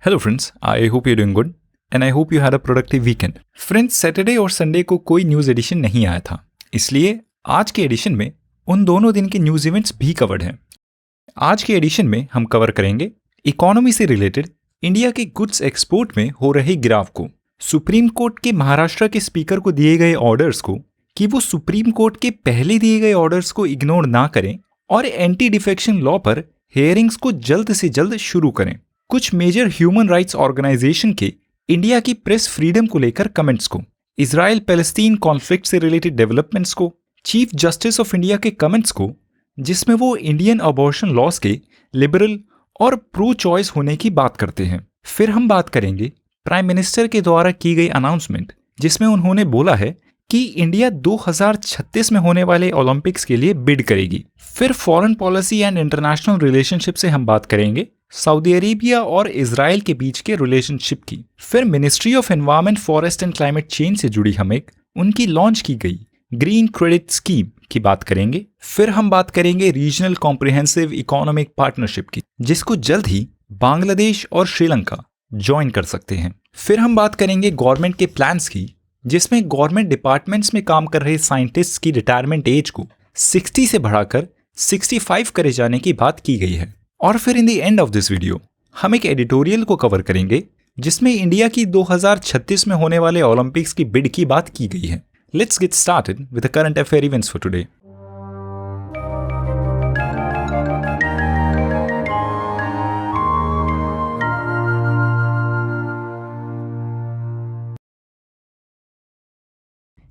Hello friends, I hope you doing good and I hope you had a productive weekend. Friends, Saturday और Sunday को कोई news addition नहीं आया था, इसलिए आज के एडिशन में उन दोनों दिन के न्यूज़ इवेंट्स भी कवर्ड हैं। आज के एडिशन में हम कवर करेंगे इकोनॉमी से रिलेटेड इंडिया के गुड्स एक्सपोर्ट में हो रहे गिराव को, सुप्रीम कोर्ट के महाराष्ट्र के स्पीकर को दिए गए ऑर्डर्स को कि वो सुप्रीम कोर्ट के पहले दिए गए ऑर्डर्स को इग्नोर ना करें और एंटी डिफेक्शन लॉ पर हेयरिंग्स को जल्द से जल्द शुरू करें, कुछ मेजर ह्यूमन राइट्स ऑर्गेनाइजेशन के इंडिया की प्रेस फ्रीडम को लेकर कमेंट्स को, इजराइल पैलेस्टीन कॉन्फ्लिक्ट से रिलेटेड डेवलपमेंट्स को, चीफ जस्टिस ऑफ इंडिया के कमेंट्स को जिसमें वो इंडियन अबॉर्शन लॉज के लिबरल और प्रो चॉइस होने की बात करते हैं। फिर हम बात करेंगे प्राइम मिनिस्टर के द्वारा की गई अनाउंसमेंट जिसमें उन्होंने बोला है कि इंडिया 2036 में होने वाले ओलंपिक्स के लिए बिड करेगी। फिर foreign policy and international relationship से हम बात करेंगे सऊदी अरेबिया और इजराइल के बीच के रिलेशनशिप की। फिर ministry of environment, forest and climate change से जुड़ी हम उनकी लॉन्च की गई ग्रीन क्रेडिट स्कीम की बात करेंगे। फिर हम बात करेंगे रीजनल कॉम्प्रिहेंसिव इकोनॉमिक पार्टनरशिप की, जिसको जल्द ही बांग्लादेश और श्रीलंका ज्वाइन कर सकते हैं। फिर हम बात करेंगे गवर्नमेंट के प्लान्स की, जिसमें गवर्नमेंट डिपार्टमेंट्स में काम कर रहे साइंटिस्ट की रिटायरमेंट एज को 60 से बढ़ाकर 65 करे जाने की बात की गई है। और फिर in the end of this video हम एक एडिटोरियल को कवर करेंगे जिसमें इंडिया की 2036 में होने वाले ओलंपिक्स की बिड की बात की गई है। Let's get started with the current affair events for today.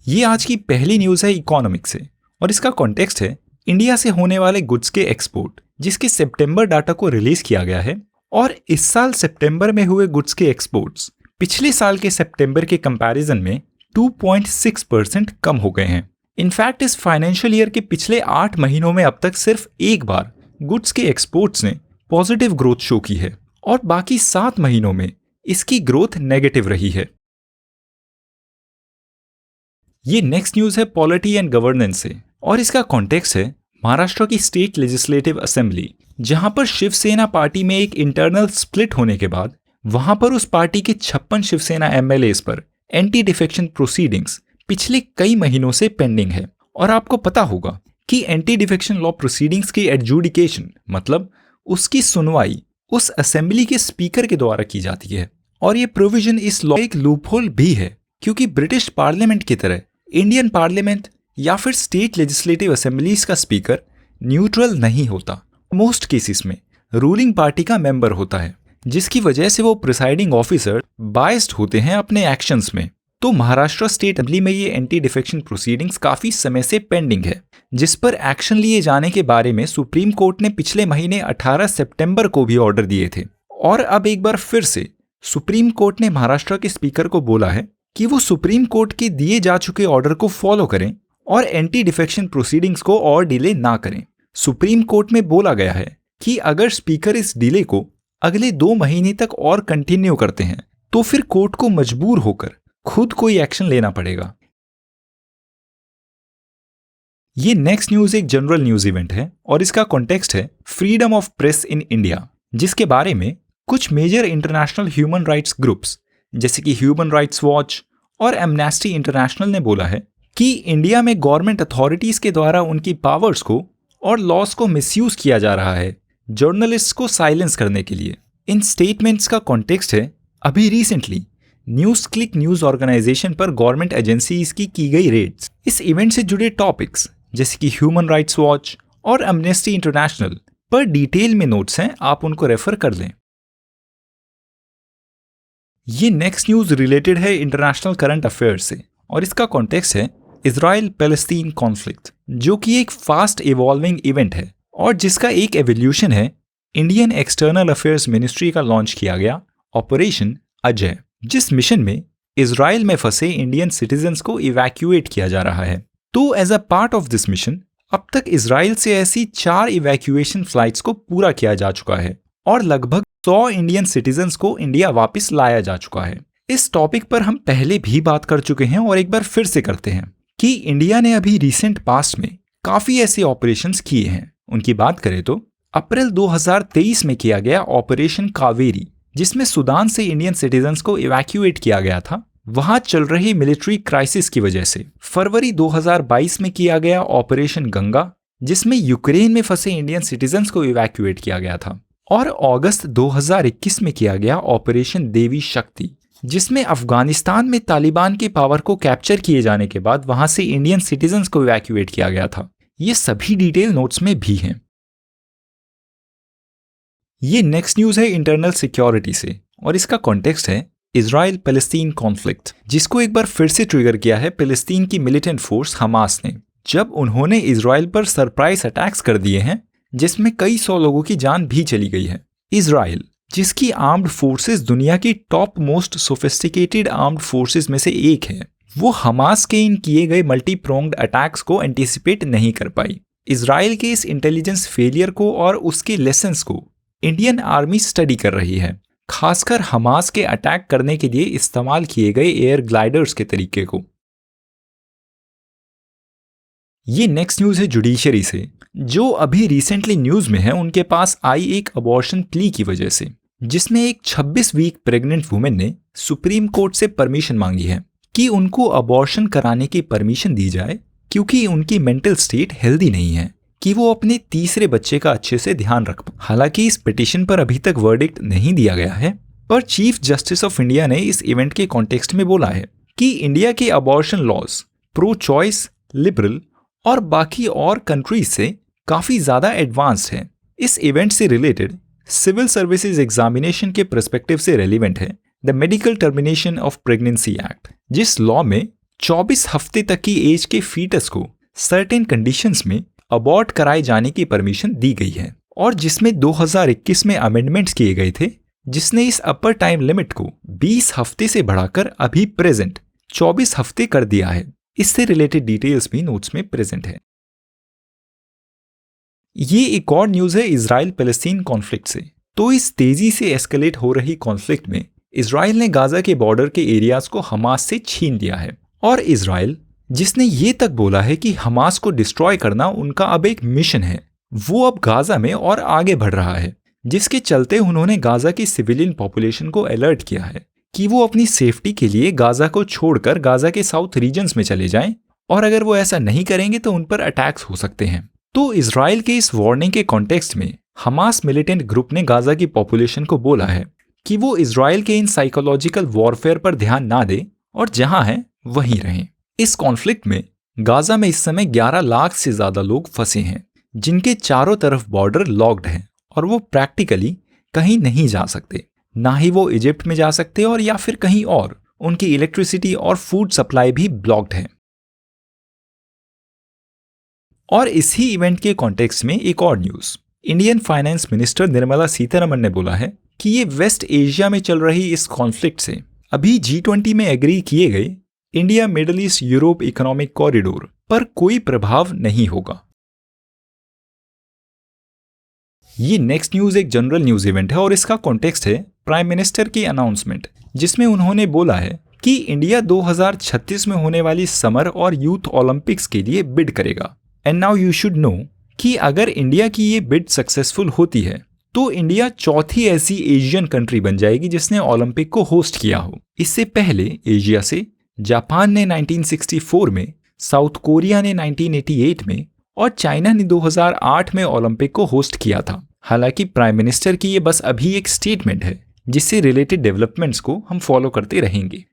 ये आज की पहली न्यूज़ है इकोनॉमिक से और इसका कॉन्टेक्स्ट है इंडिया से होने वाले गुड्स के एक्सपोर्ट, जिसके सितंबर डाटा को रिलीज किया गया है। और इस साल सितंबर में हुए गुड्स के एक्सपोर्ट्स पिछले साल के सितंबर के कंपैरिजन में 2.6% कम हो गए हैं। इनफैक्ट इस फाइनेंशियल ईयर के पिछले 8 महीनों में अब तक सिर्फ एक बार गुड्स के एक्सपोर्ट्स ने पॉजिटिव ग्रोथ शो की है और बाकी 7 महीनों में इसकी ग्रोथ नेगेटिव रही है। ये नेक्स्ट न्यूज़ है पॉलिटी एंड गवर्नेंस से और इसका कॉन्टेक्स्ट है महाराष्ट्र की स्टेट लेजिस्लेटिव असेंबली, जहां पर शिवसेना पार्टी में एक इंटरनल स्प्लिट होने के बाद वहां पर उस पार्टी के 56 शिवसेना एमएलएस पर एंटी डिफेक्शन प्रोसीडिंग्स पिछले कई महीनों से पेंडिंग है। और आपको पता होगा कि एंटी डिफेक्शन लॉ प्रोसीडिंग्स की एडजुडिकेशन मतलब उसकी सुनवाई उस असेंबली के स्पीकर के द्वारा की जाती है। और ये प्रोविजन इस लॉ एक लूपहोल भी है, क्योंकि ब्रिटिश पार्लियामेंट की तरह इंडियन पार्लियामेंट या फिर स्टेट लेजिस्लेटिव असेंबलीज का स्पीकर न्यूट्रल नहीं होता। मोस्ट केसेस में रूलिंग पार्टी का मेंबर होता है, जिसकी वजह से वो प्रिसाइडिंग ऑफिसर बायस्ड होते हैं अपने एक्शंस में। तो महाराष्ट्र स्टेट असेंबली में ये एंटी डिफेक्शन प्रोसीडिंग्स काफी समय से पेंडिंग है, जिस पर एक्शन लिए जाने के बारे में सुप्रीम कोर्ट ने पिछले महीने 18 सितंबर को भी ऑर्डर दिए थे। और अब एक बार फिर से सुप्रीम कोर्ट ने महाराष्ट्र के स्पीकर को बोला है कि वो सुप्रीम कोर्ट के दिए जा चुके ऑर्डर को फॉलो करें और एंटी डिफेक्शन प्रोसीडिंग्स को और डिले ना करें। सुप्रीम कोर्ट में बोला गया है कि अगर स्पीकर इस डिले को अगले 2 महीने तक और कंटिन्यू करते हैं तो फिर कोर्ट को मजबूर होकर खुद कोई एक्शन लेना पड़ेगा। ये नेक्स्ट न्यूज एक जनरल न्यूज इवेंट है और इसका कॉन्टेक्स्ट है freedom of press in India, जिसके बारे में कुछ major international human rights groups जैसे कि ह्यूमन राइट्स वॉच और एमनेस्टी इंटरनेशनल ने बोला है कि इंडिया में गवर्नमेंट अथॉरिटीज के द्वारा उनकी पावर्स को और लॉस को मिसयूज किया जा रहा है जर्नलिस्ट्स को साइलेंस करने के लिए। इन स्टेटमेंट्स का कॉन्टेक्स्ट है अभी recently news click news organisation पर गवर्नमेंट एजेंसीज की गई रेड्स। इस इवेंट से जुड़े टॉपिक्स जैसे कि ह्यूमन राइट्स वॉच और एमनेस्टी इंटरनेशनल पर डिटेल में नोट्स हैं, आप उनको रेफर कर लें। ये नेक्स्ट न्यूज रिलेटेड है इंटरनेशनल करंट अफेयर से और इसका कॉन्टेक्स्ट है इजराइल पैलेस्टीन कॉन्फ्लिक्ट, जो कि एक फास्ट इवॉल्विंग इवेंट है और जिसका एक एवोल्यूशन है इंडियन एक्सटर्नल अफेयर्स मिनिस्ट्री का लॉन्च किया गया ऑपरेशन अजय, जिस मिशन में इजराइल में फंसे इंडियन सिटीजन्स को इवैक्यूएट किया जा रहा है। तो as a part of this mission अब तक इजराइल से ऐसी 4 इवैक्यूएशन फ्लाइट्स को पूरा किया जा चुका है और लगभग 100 इंडियन सिटीजन्स को इंडिया वापस लाया जा चुका है। इस टॉपिक पर हम पहले भी बात कर चुके हैं और एक बार फिर से करते हैं कि इंडिया ने अभी रिसेंट पास्ट में काफी ऐसे ऑपरेशंस किए हैं। उनकी बात करें तो अप्रैल 2023 में किया गया ऑपरेशन कावेरी, जिसमें सूडान से इंडियन सिटीजन्स को इवैक्यूएट किया गया था वहां चल रही मिलिट्री क्राइसिस की वजह से। फरवरी 2022 में किया गया ऑपरेशन गंगा, जिसमें यूक्रेन में फंसे इंडियन सिटीजन्स को इवैक्यूएट किया गया था। और अगस्त 2021 में किया गया ऑपरेशन देवी शक्ति, जिसमें अफगानिस्तान में तालिबान की पावर को कैप्चर किए जाने के बाद वहां से इंडियन सिटीजन्स को इवैक्यूएट किया गया था। ये सभी डिटेल नोट्स में भी हैं। ये नेक्स्ट न्यूज है इंटरनल सिक्योरिटी से और इसका कॉन्टेक्स्ट है इजराइल पैलेस्टीन कॉन्फ्लिक्ट, जिसको एक बार फिर से ट्रिगर किया है पैलेस्टीन की मिलिटेंट फोर्स हमास ने, जब उन्होंने इजराइल पर सरप्राइज अटैक्स कर दिए हैं जिसमें कई सौ लोगों की जान भी चली गई है। इजराइल, जिसकी आर्म्ड फोर्सेस दुनिया की top most sophisticated armed forces में से एक है, वो हमास के इन किए गए मल्टी प्रोंग्ड अटैक्स को एंटिसिपेट नहीं कर पाई। इजराइल के इस इंटेलिजेंस फेलियर को और उसके लेसन्स को इंडियन आर्मी स्टडी कर रही है, खासकर हमास के अटैक करने के लिए इस्तेमाल किए गए एयर ग्लाइडर्स के तरीके को। ये नेक्स्ट न्यूज है जुडिशरी से, जो अभी रिसेंटली न्यूज में है उनके पास आई एक अबॉर्शन प्ली की वजह से, जिसमें एक 26 वीक प्रेग्नेंट वुमेन ने सुप्रीम कोर्ट से परमिशन मांगी है कि उनको अबॉर्शन कराने की परमिशन दी जाए, क्योंकि उनकी मेंटल स्टेट हेल्दी नहीं है कि वो अपने तीसरे बच्चे का अच्छे से ध्यान रख पाए। हालांकि इस पिटीशन पर अभी तक वर्डिक्ट नहीं दिया गया है, पर चीफ जस्टिस ऑफ इंडिया ने इस इवेंट के कॉन्टेक्स्ट में बोला है कि इंडिया के abortion laws pro choice, liberal और बाकी और कंट्रीज से काफी ज्यादा एडवांस्ड है। इस इवेंट से रिलेटेड सिविल सर्विसेज एग्जामिनेशन के पर्सपेक्टिव से रेलिवेंट है the medical termination of pregnancy act, जिस लॉ में 24 हफ्ते तक की एज के फीटस को सर्टेन कंडीशंस में अबॉर्ट कराए जाने की परमिशन दी गई है, और जिसमें 2021 में अमेंडमेंट्स किए गए थे, जिसने इस अपर टाइम लिमिट को 20 हफ्ते से बढ़ाकर अभी प्रेजेंट 24 हफ्ते कर दिया है। इससे रिलेटेड डिटेल्स भी नोट्स में प्रेजेंट है। ये एक और न्यूज है इजराइल पैलेस्टीन कॉन्फ्लिक्ट से। तो इस तेजी से एस्केलेट हो रही कॉन्फ्लिक्ट में इजराइल ने गाजा के बॉर्डर के एरियाज को हमास से छीन लिया है, और इजराइल, जिसने ये तक बोला है कि हमास को डिस्ट्रॉय करना उनका अब एक मिशन है, वो अब गाजा में और आगे बढ़ रहा है, जिसके चलते उन्होंने गाजा की सिविलियन पॉपुलेशन को अलर्ट किया है कि वो अपनी सेफ्टी के लिए गाजा को छोड़कर गाजा के साउथ रीजन्स में चले जाएं, और अगर वो ऐसा नहीं करेंगे तो उन पर अटैक्स हो सकते हैं। तो इजराइल के इस वार्निंग के कॉन्टेक्स्ट में हमास मिलिटेंट ग्रुप ने गाजा की पॉपुलेशन को बोला है कि वो इजराइल के इन साइकोलॉजिकल वॉरफेयर पर ध्यान ना दे और जहां हैं वहीं रहें। इस कॉन्फ्लिक्ट में गाजा में इस समय 11 लाख से ज्यादा लोग फंसे हैं, जिनके चारों तरफ बॉर्डर लॉक्ड है और वो प्रैक्टिकली कहीं नहीं जा सकते, ना ही वो इजिप्ट में जा सकते और या फिर कहीं और। उनकी इलेक्ट्रिसिटी और फूड सप्लाई भी ब्लॉक्ड है। और इसी इवेंट के कॉन्टेक्स्ट में एक और news, Indian finance minister Nirmala Sitharaman ने बोला है कि ये वेस्ट एशिया में चल रही इस कॉन्फ्लिक्ट से अभी G20 में एग्री किए गए India middle east Europe economic corridor पर कोई प्रभाव नहीं होगा। ये नेक्स्ट न्यूज एक जनरल न्यूज इवेंट है और इसका कॉन्टेक्स्ट है प्राइम मिनिस्टर की अनाउंसमेंट, जिसमें उन्होंने बोला है कि इंडिया 2036 में होने वाली समर और यूथ ओलंपिक्स के लिए बिड करेगा। And now you should know कि अगर इंडिया की ये बिड सक्सेसफुल होती है तो इंडिया चौथी ऐसी एशियन कंट्री बन जाएगी जिसने ओलंपिक को होस्ट किया हो। इससे पहले एशिया से जापान ने 1964 में, साउथ कोरिया ने 1988 में और चाइना ने 2008 में ओलंपिक को होस्ट किया था। हालांकि प्राइम मिनिस्टर की ये बस अभी एक स्टेटमेंट है, जिससे रिलेटेड डेवलपमेंट्स को हम फॉलो करते रहेंगे।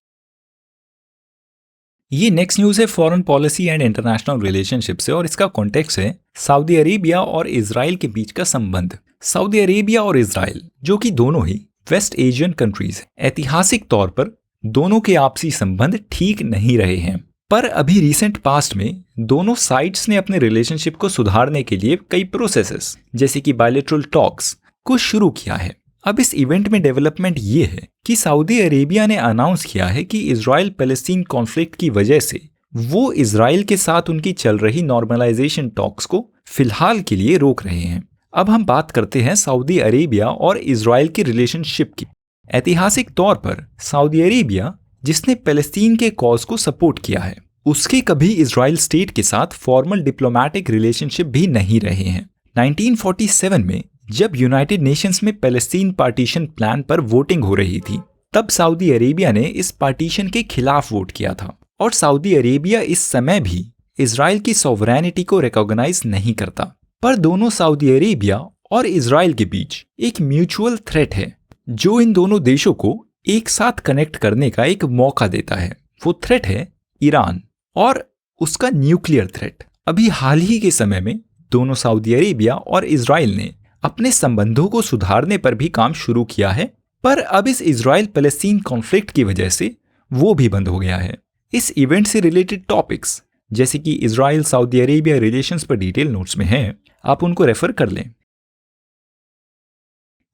ये नेक्स्ट न्यूज है foreign policy and international relationship से और इसका कॉन्टेक्स्ट है सऊदी अरेबिया और इजराइल के बीच का संबंध। सऊदी अरेबिया और इजराइल, जो कि दोनों ही वेस्ट एशियन कंट्रीज, ऐतिहासिक तौर पर दोनों के आपसी संबंध ठीक नहीं रहे हैं, पर अभी रिसेंट पास्ट में दोनों साइड्स ने अपने रिलेशनशिप को सुधारने के लिए कई प्रोसेसेस जैसे कि बायलैटरल टॉक्स को शुरू किया है। अब इस इवेंट में डेवलपमेंट ये है कि सऊदी अरेबिया ने अनाउंस किया है कि इजराइल पैलेस्टीन कॉन्फ्लिक्ट की वजह से वो इजराइल के साथ उनकी चल रही नॉर्मलाइजेशन टॉक्स को फिलहाल के लिए रोक रहे हैं। अब हम बात करते हैं सऊदी अरेबिया और इजराइल की रिलेशनशिप की। ऐतिहासिक तौर पर सऊदी अरेबिया, जिसने पैलेस्टीन के कॉज को सपोर्ट किया है, उसके कभी इजराइल स्टेट के साथ फॉर्मल डिप्लोमेटिक रिलेशनशिप भी नहीं रहे हैं। 1947 में जब यूनाइटेड नेशंस में पैलेस्टीन पार्टीशन प्लान पर वोटिंग हो रही थी, तब सऊदी अरेबिया ने इस पार्टीशन के खिलाफ वोट किया था और सऊदी अरेबिया इस समय भी इजराइल की सॉवरेनिटी को रिकॉग्नाइज नहीं करता। पर दोनों सऊदी अरेबिया और इजराइल के बीच एक म्यूचुअल थ्रेट है जो इन दोनों देशों को एक साथ कनेक्ट करने का एक मौका देता है। वो थ्रेट है ईरान और उसका न्यूक्लियर थ्रेट। अभी हाल ही के समय में दोनों सऊदी अरेबिया और इजराइल ने अपने संबंधों को सुधारने पर भी काम शुरू किया है, पर अब इस इजराइल पैलेस्टीन कॉन्फ्लिक्ट की वजह से वो भी बंद हो गया है। इस इवेंट से रिलेटेड टॉपिक्स जैसे कि इजराइल सऊदी अरेबिया रिलेशंस पर डिटेल नोट्स में हैं, आप उनको रेफर कर लें।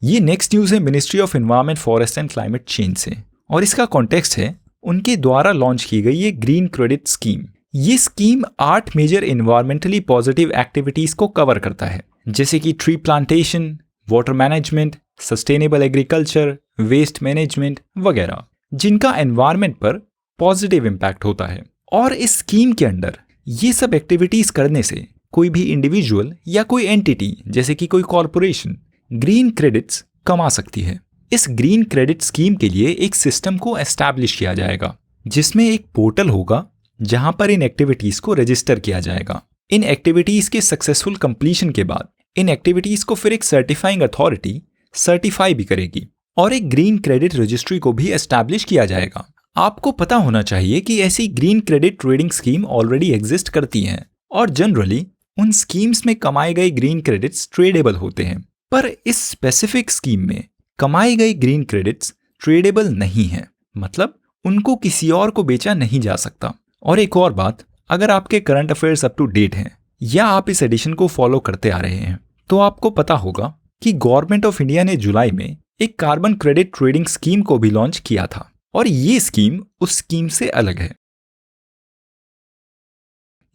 ये नेक्स्ट न्यूज़ है ministry of environment, forest and climate change से, और इसका कॉन्टेक्स्ट है उनके द्वारा लॉन्च की गई ये ग्रीन क्रेडिट स्कीम। ये scheme 8 major environmentally positive activities को कवर करता है, जैसे कि tree plantation, water management, sustainable agriculture, waste management वगैरह, जिनका एनवायरमेंट पर पॉजिटिव इम्पैक्ट होता है। और इस स्कीम के अंडर ये सब एक्टिविटीज करने से कोई भी इंडिविजुअल या कोई एंटिटी जैसे कि कोई कॉरपोरेशन ग्रीन क्रेडिट्स कमा सकती है। इस ग्रीन क्रेडिट स्कीम के लिए एक सिस्टम को एस्टैब्लिश किया जाएगा, जिसमें एक पोर्टल होगा जहां पर इन एक्टिविटीज को रजिस्टर किया जाएगा। इन एक्टिविटीज के सक्सेसफुल कंप्लीशन के बाद इन एक्टिविटीज को फिर एक सर्टिफाइंग अथॉरिटी सर्टिफाई भी करेगी और एक ग्रीन क्रेडिट रजिस्ट्री को भी एस्टैब्लिश किया जाएगा। आपको पता होना चाहिए कि ऐसी green credit trading scheme already exist करती हैं और जनरली उन स्कीम्स में कमाए गए ग्रीन क्रेडिट्स ट्रेडेबल होते हैं, पर इस स्पेसिफिक स्कीम में कमाए गए ग्रीन क्रेडिट्स ट्रेडेबल नहीं हैं, मतलब उनको किसी और को बेचा नहीं जा सकता। और एक और बात, अगर आपके current affairs up to date हैं या आप इस एडिशन को फॉलो करते आ रहे हैं, तो आपको पता होगा कि गवर्नमेंट ऑफ इंडिया ने जुलाई में एक कार्बन क्रेडिट ट्रेडिंग स्कीम को भी लॉन्च किया था और ये स्कीम उस स्कीम से अलग है।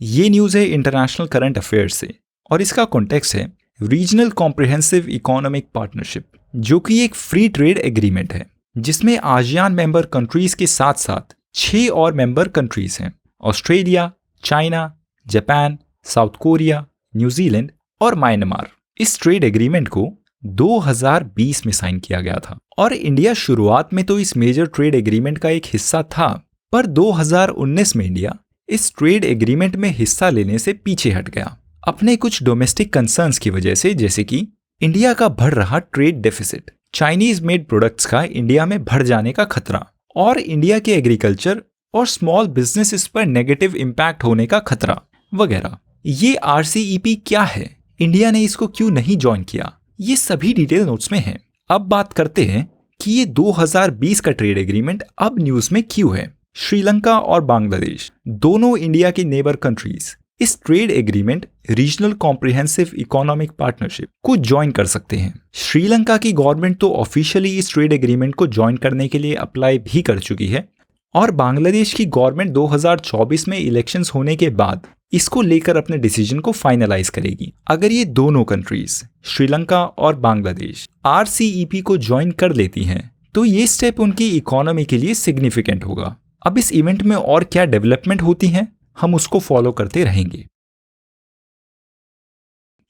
ये न्यूज़ है इंटरनेशनल करंट अफेयर्स से और इसका कॉन्टेक्स्ट है रीजनल कॉम्प्रिहेंसिव इकोनॉमिक पार्टनरशिप, जो कि एक फ्री ट्रेड एग्रीमेंट है जिसमें आसियान मेंबर कंट्रीज के साथ साथ 6 और मेंबर कंट्रीज हैं, Australia, China, Japan, south Korea, New Zealand और म्यांमार। इस ट्रेड एग्रीमेंट को 2020 में साइन किया गया था और इंडिया शुरुआत में तो इस मेजर ट्रेड एग्रीमेंट का एक हिस्सा था, पर 2019 में इंडिया इस ट्रेड एग्रीमेंट में हिस्सा लेने से पीछे हट गया अपने कुछ डोमेस्टिक कंसर्न्स की वजह से, जैसे कि इंडिया का बढ़ रहा trade deficit, Chinese made products का इंडिया में बढ़ जाने का खतरा और इंडिया के एग्रीकल्चर और स्मॉल बिजनेसेस पर नेगेटिव इम्पैक्ट होने का खतरा वगैरह। ये RCEP क्या है, इंडिया ने इसको क्यों नहीं ज्वाइन किया, ये सभी डिटेल नोट्स में हैं। अब बात करते हैं कि ये 2020 का ट्रेड एग्रीमेंट अब न्यूज में क्यों है। श्रीलंका और बांग्लादेश दोनों इंडिया के नेबर कंट्रीज इस trade agreement regional comprehensive economic partnership को ज्वाइन कर सकते हैं। श्रीलंका की गवर्नमेंट तो ऑफिशियली इस ट्रेड एग्रीमेंट को ज्वाइन करने के लिए अप्लाई भी कर चुकी है और बांग्लादेश की गवर्नमेंट 2024 में इलेक्शंस होने के बाद इसको लेकर अपने डिसीजन को फाइनलाइज करेगी। अगर ये दोनों कंट्रीज श्रीलंका और बांग्लादेश RCEP को ज्वाइन कर लेती हैं तो ये स्टेप उनकी इकोनॉमी के लिए सिग्निफिकेंट होगा। अब इस इवेंट में और क्या डेवलपमेंट होती हैं, हम उसको फॉलो करते रहेंगे।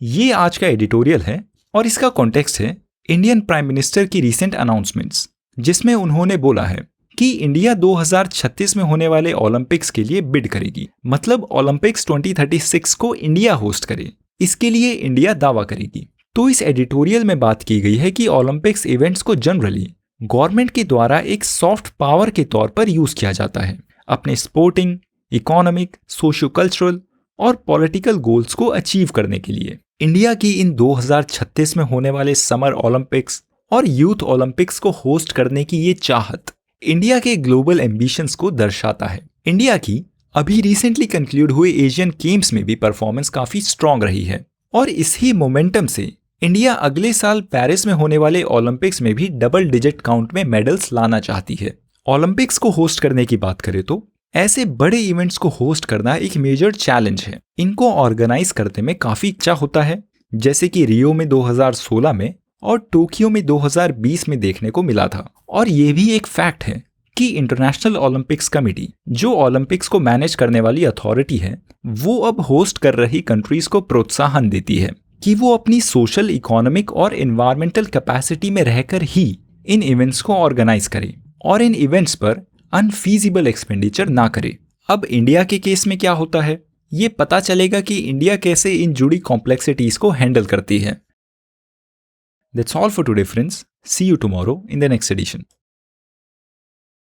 ये आज का एडिटोरियल है और इसका कॉन्टेक्स्ट है इंडियन प्राइम मिनिस्टर की रीसेंट अनाउंसमेंट्स, जिसमें उन्होंने बोला है कि इंडिया 2036 में होने वाले ओलंपिक्स के लिए बिड करेगी, मतलब ओलंपिक्स 2036 को इंडिया होस्ट करे, इसके लिए इंडिया दावा करेगी। तो इस एडिटोरियल में बात की गई है कि ओलंपिक्स इवेंट्स को जनरली गवर्नमेंट के द्वारा एक सॉफ्ट पावर के तौर पर यूज किया जाता है अपने स्पोर्टिंग, इकोनॉमिक, सोशियो कल्चरल और पॉलिटिकल गोल्स को अचीव करने के लिए। इंडिया की इन 2036 में होने वाले समर ओलंपिक्स और यूथ ओलंपिक्स को होस्ट करने की ये चाहत इंडिया के ग्लोबल एम्बिशंस को दर्शाता है। इंडिया की अभी रिसेंटली कंक्लूड हुए एशियन गेम्स में भी परफॉर्मेंस काफी स्ट्रांग रही है और इसी मोमेंटम से इंडिया अगले साल पेरिस में होने वाले ओलंपिक्स में भी डबल डिजिट काउंट में मेडल्स लाना चाहती है। ओलंपिक्स को होस्ट करने की बात करें तो ऐसे बड़े इवेंट्स को होस्ट करना एक मेजर चैलेंज है। इनको ऑर्गेनाइज करने में काफी अच्छा होता है, जैसे कि रियो में 2016 में और टोक्यो में 2020 में देखने को मिला था। और ये भी एक फैक्ट है कि इंटरनेशनल ओलंपिक्स कमेटी, जो ओलंपिक्स को मैनेज करने वाली अथॉरिटी है, वो अब होस्ट कर रही कंट्रीज को प्रोत्साहन देती है कि वो अपनी सोशल, इकोनॉमिक और एनवायरमेंटल कैपेसिटी में रहकर ही इन इवेंट्स को ऑर्गेनाइज करे और इन इवेंट्स पर अनफीजिबल एक्सपेंडिचर ना करे। अब इंडिया के केस में क्या होता है, ये पता चलेगा कि इंडिया कैसे इन जुड़ी कॉम्प्लेक्सिटीज को हैंडल करती है। That's all for today, friends. See you tomorrow in the next edition.